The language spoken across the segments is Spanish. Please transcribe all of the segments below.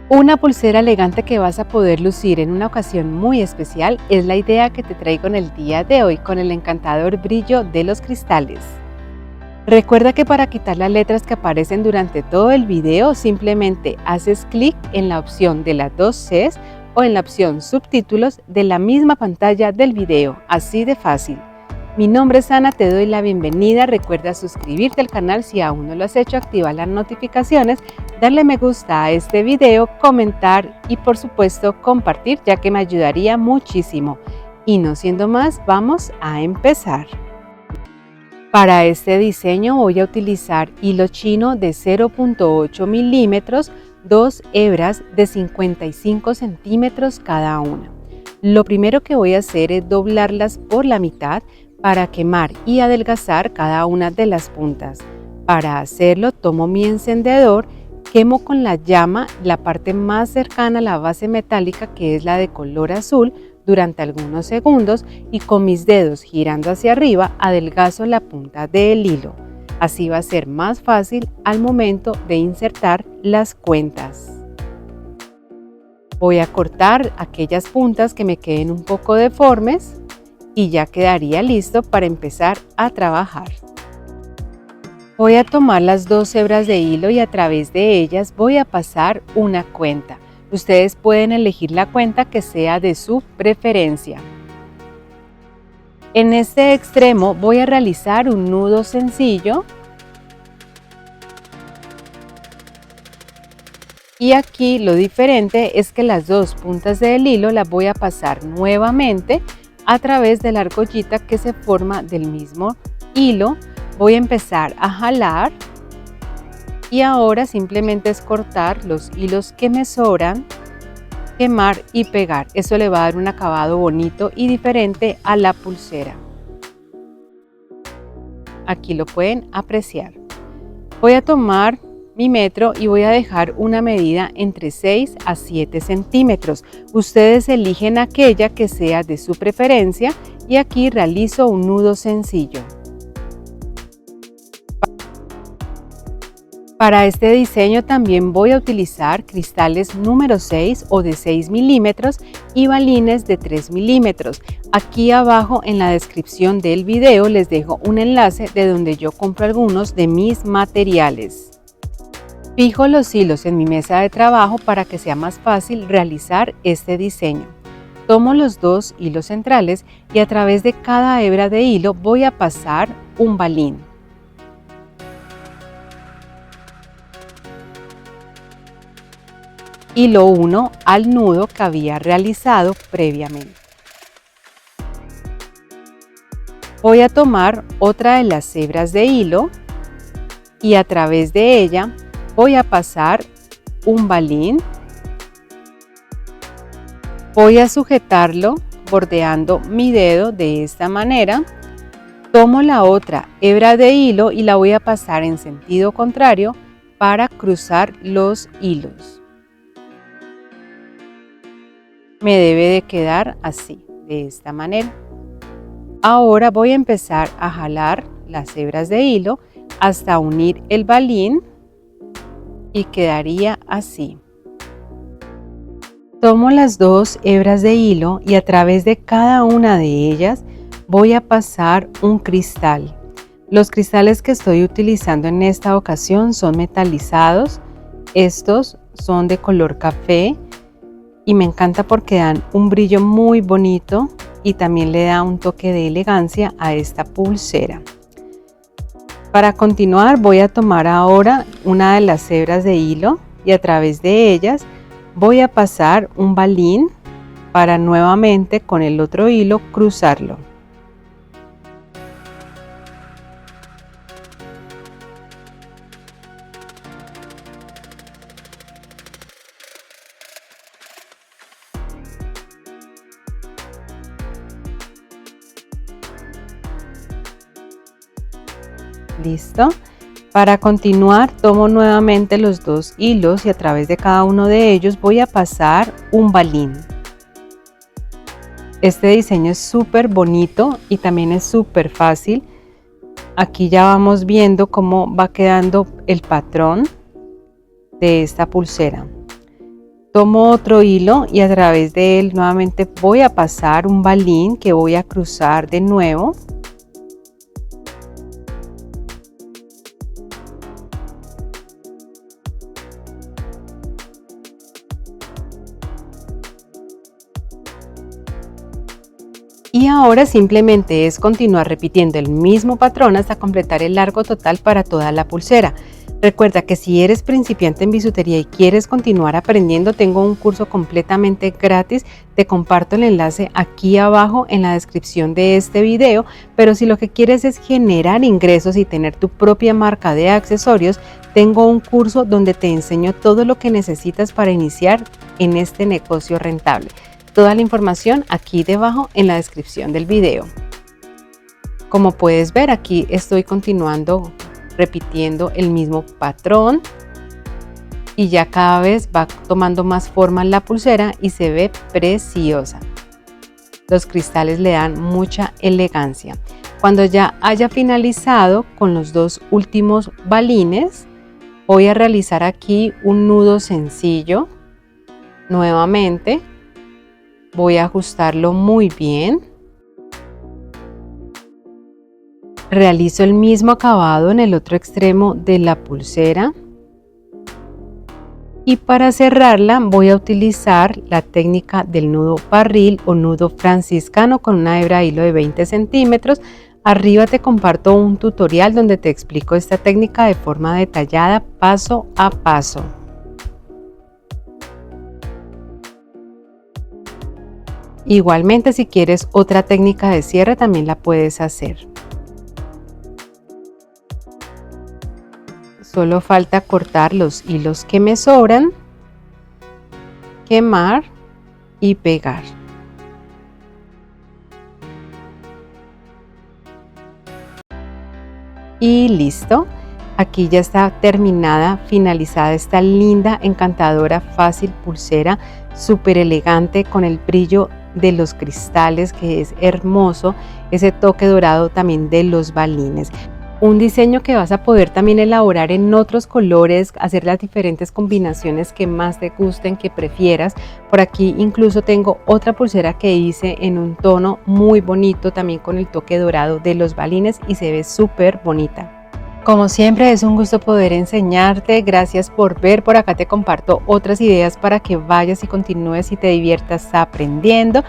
Una pulsera elegante que vas a poder lucir en una ocasión muy especial es la idea que te traigo en el día de hoy con el encantador brillo de los cristales. Recuerda que para quitar las letras que aparecen durante todo el video simplemente haces clic en la opción de las dos Cs o en la opción subtítulos de la misma pantalla del video, así de fácil. Mi nombre es Ana, te doy la bienvenida. Recuerda suscribirte al canal si aún no lo has hecho, activar las notificaciones, darle me gusta a este video, comentar y por supuesto compartir, ya que me ayudaría muchísimo. Y no siendo más, vamos a empezar. Para este diseño voy a utilizar hilo chino de 0.8 milímetros, dos hebras de 55 centímetros cada una. Lo primero que voy a hacer es doblarlas por la mitad para quemar y adelgazar cada una de las puntas. Para hacerlo tomo mi encendedor, quemo con la llama la parte más cercana a la base metálica, que es la de color azul, durante algunos segundos y con mis dedos girando hacia arriba adelgazo la punta del hilo. Así va a ser más fácil al momento de insertar las cuentas. Voy a cortar aquellas puntas que me queden un poco deformes y ya quedaría listo para empezar a trabajar. Voy a tomar las dos hebras de hilo y a través de ellas voy a pasar una cuenta. Ustedes pueden elegir la cuenta que sea de su preferencia. En este extremo voy a realizar un nudo sencillo y aquí lo diferente es que las dos puntas del hilo las voy a pasar nuevamente a través de la argollita que se forma del mismo hilo. Voy a empezar a jalar y ahora simplemente es cortar los hilos que me sobran, quemar y pegar. Eso le va a dar un acabado bonito y diferente a la pulsera. Aquí lo pueden apreciar. Voy a tomar mi metro y voy a dejar una medida entre 6 a 7 centímetros. Ustedes eligen aquella que sea de su preferencia y aquí realizo un nudo sencillo. Para este diseño también voy a utilizar cristales número 6 o de 6 milímetros y balines de 3 milímetros. Aquí abajo en la descripción del video les dejo un enlace de donde yo compro algunos de mis materiales. Fijo los hilos en mi mesa de trabajo para que sea más fácil realizar este diseño. Tomo los dos hilos centrales y a través de cada hebra de hilo voy a pasar un balín. Y lo uno al nudo que había realizado previamente. Voy a tomar otra de las hebras de hilo y a través de ella voy a pasar un balín. Voy a sujetarlo bordeando mi dedo de esta manera. Tomo la otra hebra de hilo y la voy a pasar en sentido contrario para cruzar los hilos. Me debe de quedar así, de esta manera. Ahora voy a empezar a jalar las hebras de hilo hasta unir el balín y quedaría así. Tomo las dos hebras de hilo y a través de cada una de ellas voy a pasar un cristal. Los cristales que estoy utilizando en esta ocasión son metalizados. Estos son de color café y me encanta porque dan un brillo muy bonito y también le da un toque de elegancia a esta pulsera. Para continuar voy a tomar ahora una de las hebras de hilo y a través de ellas voy a pasar un balín para nuevamente con el otro hilo cruzarlo. Listo. Para continuar tomo nuevamente los dos hilos y a través de cada uno de ellos voy a pasar un balín. Este diseño es súper bonito y también es súper fácil. Aquí ya vamos viendo cómo va quedando el patrón de esta pulsera. Tomo otro hilo y a través de él nuevamente voy a pasar un balín que voy a cruzar de nuevo. Y ahora simplemente es continuar repitiendo el mismo patrón hasta completar el largo total para toda la pulsera. Recuerda que si eres principiante en bisutería y quieres continuar aprendiendo, tengo un curso completamente gratis. Te comparto el enlace aquí abajo en la descripción de este video, pero si lo que quieres es generar ingresos y tener tu propia marca de accesorios, tengo un curso donde te enseño todo lo que necesitas para iniciar en este negocio rentable. Toda la información aquí debajo en la descripción del video. Como puedes ver, aquí estoy continuando repitiendo el mismo patrón y ya cada vez va tomando más forma la pulsera y se ve preciosa. Los cristales le dan mucha elegancia. Cuando ya haya finalizado con los dos últimos balines, voy a realizar aquí un nudo sencillo. Nuevamente voy a ajustarlo muy bien. Realizo el mismo acabado en el otro extremo de la pulsera y para cerrarla voy a utilizar la técnica del nudo barril o nudo franciscano con una hebra de hilo de 20 centímetros. Arriba te comparto un tutorial donde te explico esta técnica de forma detallada paso a paso. Igualmente, si quieres otra técnica de cierre también la puedes hacer. Solo falta cortar los hilos que me sobran, quemar y pegar. Y listo. Aquí ya está terminada, finalizada esta linda, encantadora, fácil pulsera, súper elegante con el brillo de los cristales que es hermoso, ese toque dorado también de los balines. Un diseño que vas a poder también elaborar en otros colores, hacer las diferentes combinaciones que más te gusten, que prefieras. Por aquí incluso tengo otra pulsera que hice en un tono muy bonito, también con el toque dorado de los balines y se ve súper bonita. Como siempre es un gusto poder enseñarte, gracias por ver, por acá te comparto otras ideas para que vayas y continúes y te diviertas aprendiendo.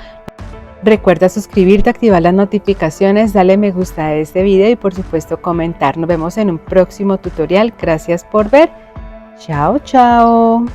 Recuerda suscribirte, activar las notificaciones, dale me gusta a este video y por supuesto comentar. Nos vemos en un próximo tutorial. Gracias por ver. Chao, chao.